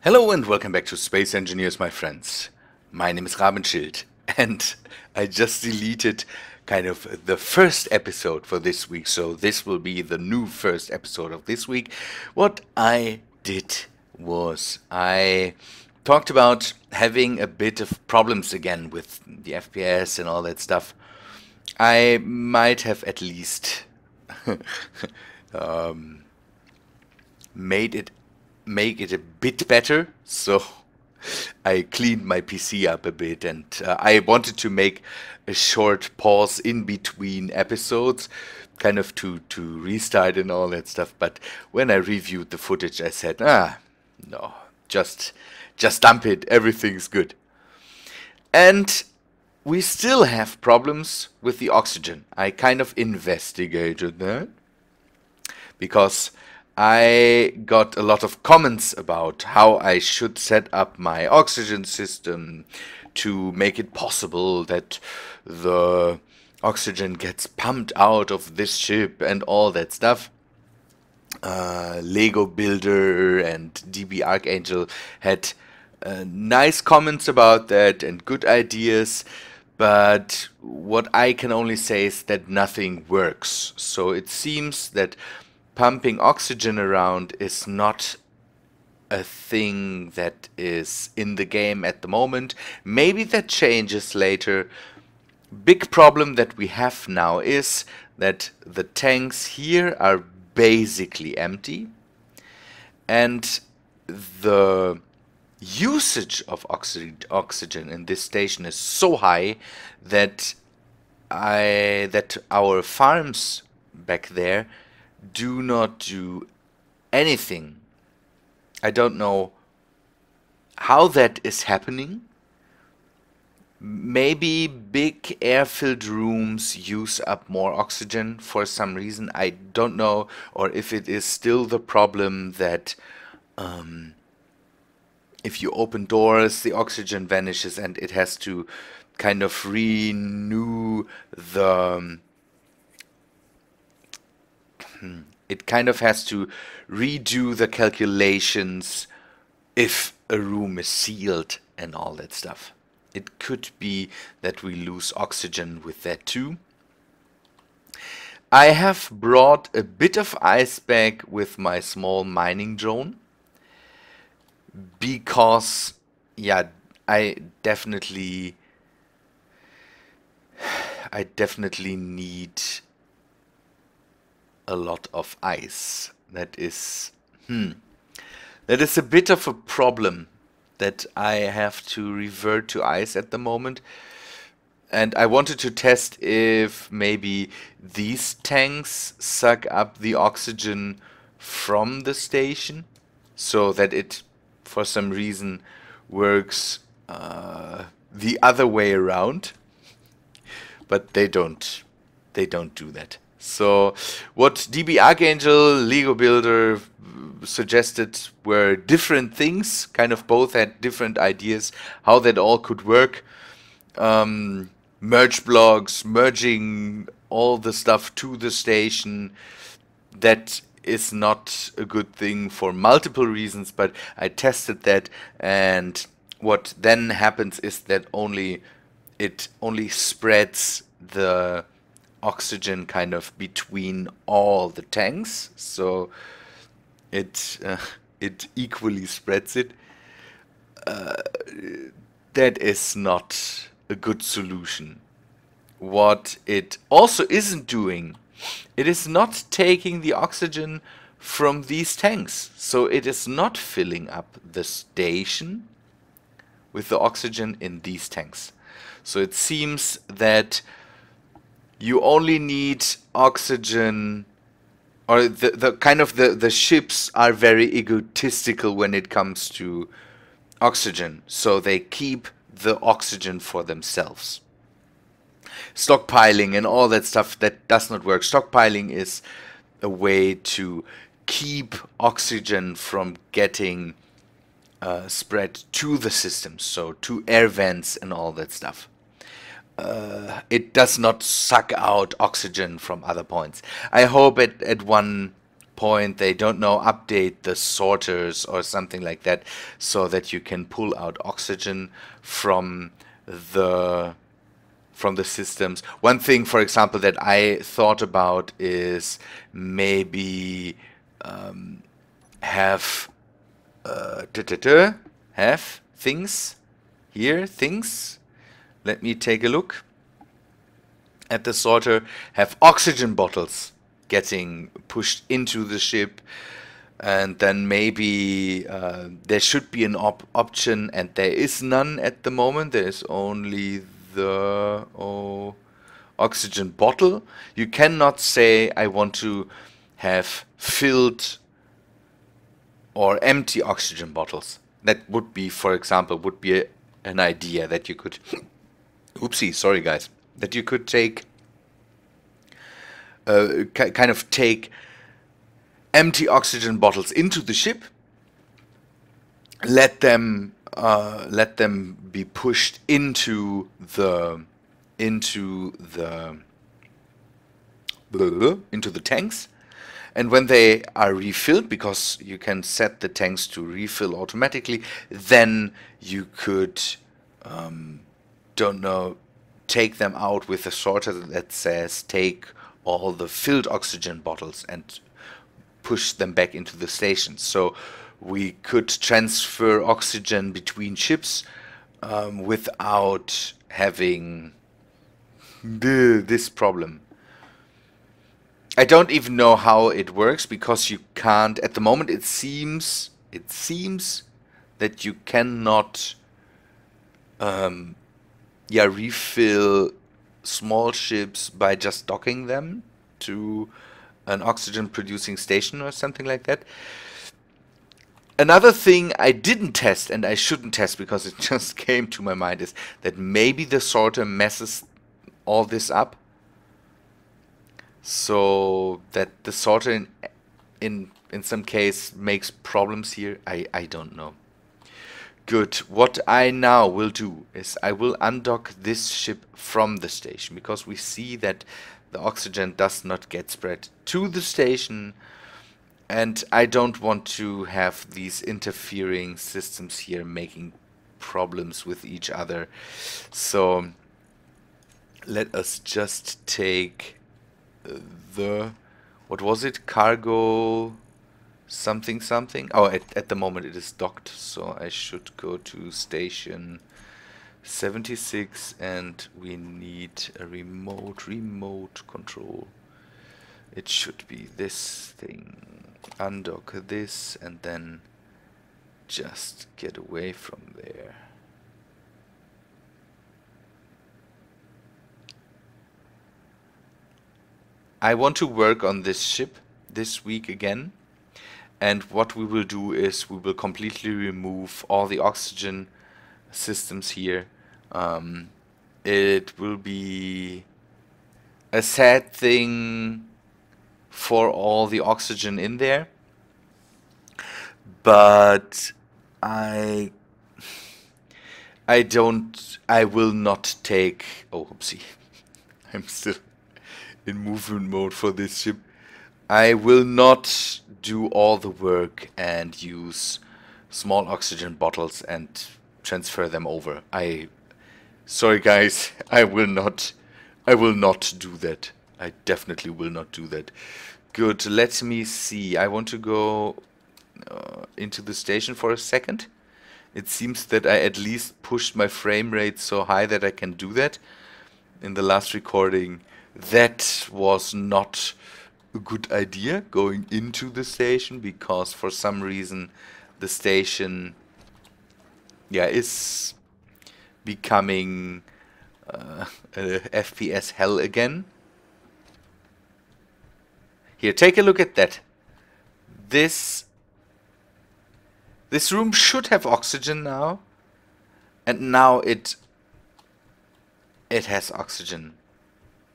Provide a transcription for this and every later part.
Hello and welcome back to Space Engineers, my friends. My name is Rabenschild, and I just deleted kind of the first episode for this week, so this will be the new first episode of this week. What I did was I talked about having a bit of problems again with the FPS and all that stuff. I might have at least made it make it a bit better. So I cleaned my PC up a bit, and I wanted to make a short pause in between episodes, kind of to restart and all that stuff. But when I reviewed the footage, I said, no, just dump it. Everything's good. And we still have problems with the oxygen. I kind of investigated that because I got a lot of comments about how I should set up my oxygen system to make it possible that the oxygen gets pumped out of this ship and all that stuff. Lego Builder and DB Archangel had nice comments about that and good ideas, but what I can only say is that nothing works. So it seems that pumping oxygen around is not a thing that is in the game at the moment. Maybe that changes later. Big problem that we have now is that the tanks here are basically empty, and the usage of oxygen in this station is so high that our farms back there do not do anything. I don't know how that is happening. Maybe big air-filled rooms use up more oxygen for some reason. I don't know, or if it is still the problem that if you open doors, the oxygen vanishes and it has to kind of renew the it kind of has to redo the calculations if a room is sealed and all that stuff. It could be that we lose oxygen with that too. I have brought a bit of ice back with my small mining drone because, yeah, I definitely need a lot of ice. That is a bit of a problem that I have to revert to ice at the moment. And I wanted to test if maybe these tanks suck up the oxygen from the station so that it for some reason works the other way around. But they don't do that. So what DB Archangel, Lego Builder suggested were different things, kind of both had different ideas how that all could work. Merge blocks, merging all the stuff to the station, that is not a good thing for multiple reasons, but I tested that, and what then happens is that it only spreads the oxygen kind of between all the tanks, so it equally spreads it. That is not a good solution. What it also isn't doing, it is not taking the oxygen from these tanks, so it is not filling up the station with the oxygen in these tanks. So it seems that you only need oxygen, or the ships are very egotistical when it comes to oxygen, so they keep the oxygen for themselves. Stockpiling and all that stuff, that does not work. Stockpiling is a way to keep oxygen from getting spread to the system, so to air vents and all that stuff. It does not suck out oxygen from other points. I hope at one point they don't know, update the sorters or something like that, so that you can pull out oxygen from the systems. One thing, for example, that I thought about is maybe have have things here, things. Let me take a look at the sorter. Have oxygen bottles getting pushed into the ship, and then maybe there should be an option, and there is none at the moment. There is only the oxygen bottle. You cannot say I want to have filled or empty oxygen bottles. That would be, for example, would be an idea that you could oopsie, sorry guys, that you could take kind of take empty oxygen bottles into the ship, let them be pushed into the tanks, and when they are refilled, because you can set the tanks to refill automatically, then you could don't know, take them out with a sorter that says take all the filled oxygen bottles and push them back into the station. So we could transfer oxygen between ships without having this problem. I don't even know how it works, because you can't at the moment. It seems that you cannot refill small ships by just docking them to an oxygen producing station or something like that. Another thing I didn't test, and I shouldn't test because it just came to my mind, is that maybe the sorter messes all this up, so that the sorter in some case makes problems here. I don't know. Good. What I now will do is I will undock this ship from the station, because we see that the oxygen does not get spread to the station, and I don't want to have these interfering systems here making problems with each other. So let us just take the, what was it, cargo something something. Oh, at the moment it is docked, so I should go to station 76, and we need a remote control. It should be this thing. Undock this and then just get away from there. I want to work on this ship this week again, and what we will do is we will completely remove all the oxygen systems here. It will be a sad thing for all the oxygen in there, but I will not take, oh oopsie, I'm still in movement mode for this ship. I will not do all the work and use small oxygen bottles and transfer them over. Sorry guys, I will not do that. I definitely will not do that. Good, let me see. I want to go into the station for a second. It seems that I at least pushed my frame rate so high that I can do that. In the last recording, that was not a good idea, going into the station, because for some reason the station is becoming FPS hell again. Here, take a look at that. This room should have oxygen now, and now it has oxygen.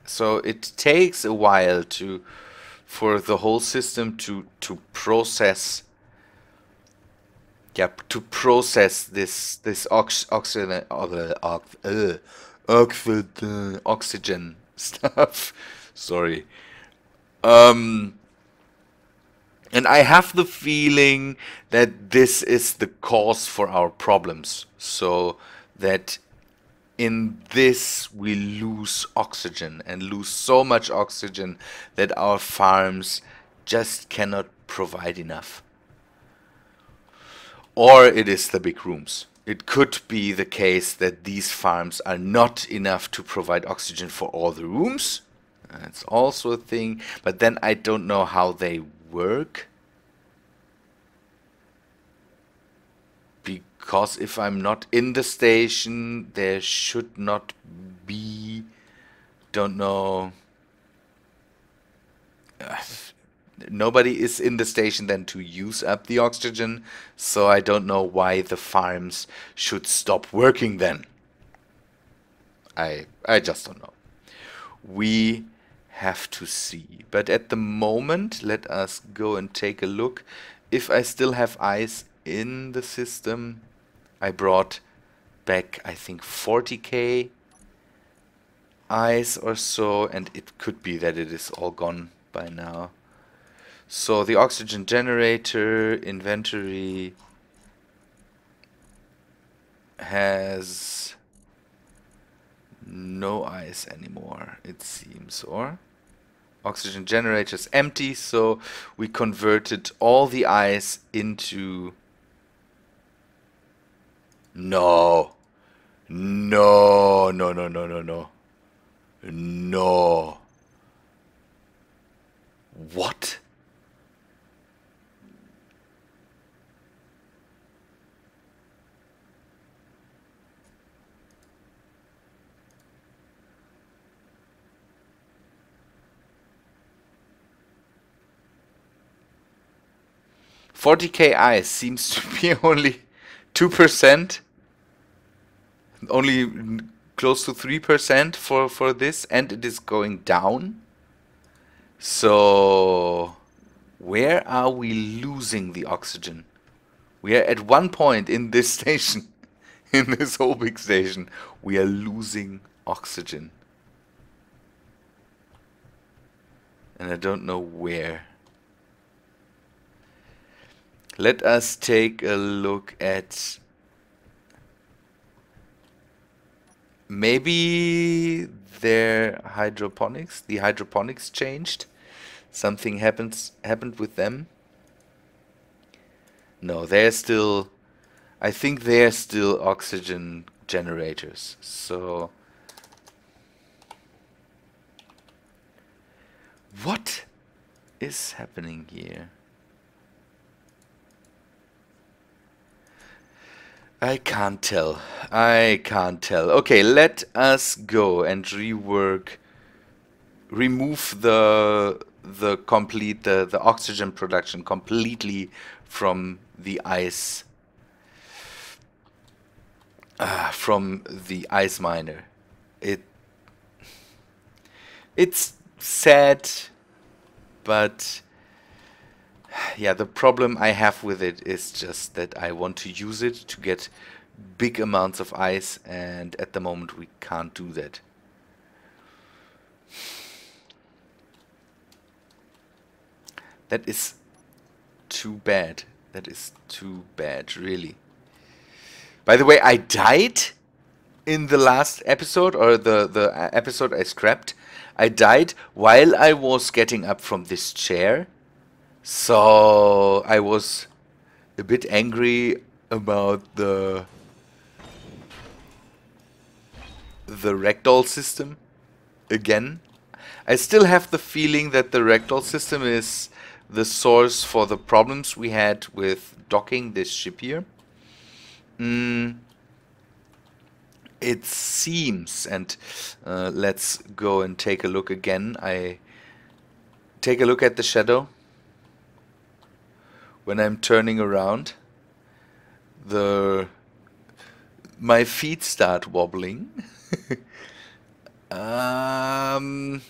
So it takes a while for the whole system to process this oxygen stuff. Sorry. And I have the feeling that this is the cause for our problems. So that in this we lose oxygen and lose so much oxygen that our farms just cannot provide enough. Or it is the big rooms. It could be the case that these farms are not enough to provide oxygen for all the rooms. That's also a thing, but then I don't know how they work. Because if I'm not in the station, there should not be, don't know, nobody is in the station then to use up the oxygen, so I don't know why the farms should stop working then. I just don't know. We have to see. But at the moment, let us go and take a look. If I still have ice in the system, I brought back, I think, 40k ice or so, and it could be that it is all gone by now. So the oxygen generator inventory has no ice anymore, it seems, or oxygen generator is empty, so we converted all the ice into... No. No, no, no, no, no, no. No. What? $40k ice seems to be only 2%. Only close to 3% for this, and it is going down. So where are we losing the oxygen? We are at one point in this station, in this whole big station, we are losing oxygen. And I don't know where. Let us take a look at... Maybe their hydroponics, the hydroponics changed. Something happened with them. No, they're still, I think they're still oxygen generators. So what is happening here? I can't tell. I can't tell. Okay, let us go and remove the oxygen production completely from the ice miner. It's sad, but yeah, the problem I have with it is just that I want to use it to get big amounts of ice, and at the moment we can't do that. That is too bad. That is too bad, really. By the way, I died in the last episode, or the episode I scrapped. I died while I was getting up from this chair. So I was a bit angry about the ragdoll system again. I still have the feeling that the ragdoll system is the source for the problems we had with docking this ship here. It seems, and let's go and take a look again. I take a look at the shadow. When I'm turning around, my feet start wobbling. That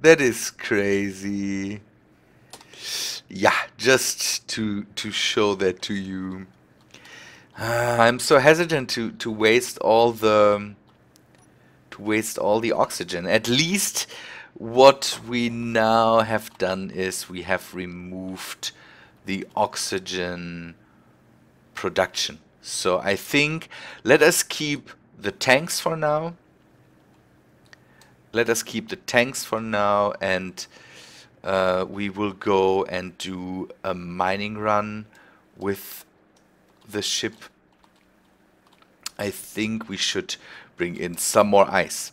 is crazy. Yeah, just to show that to you. I'm so hesitant to waste all the to waste all the oxygen. At least what we now have done is we have removed the oxygen production. So I think let us keep the tanks for now. Let us keep the tanks for now, and we will go and do a mining run with the ship. I think we should bring in some more ice.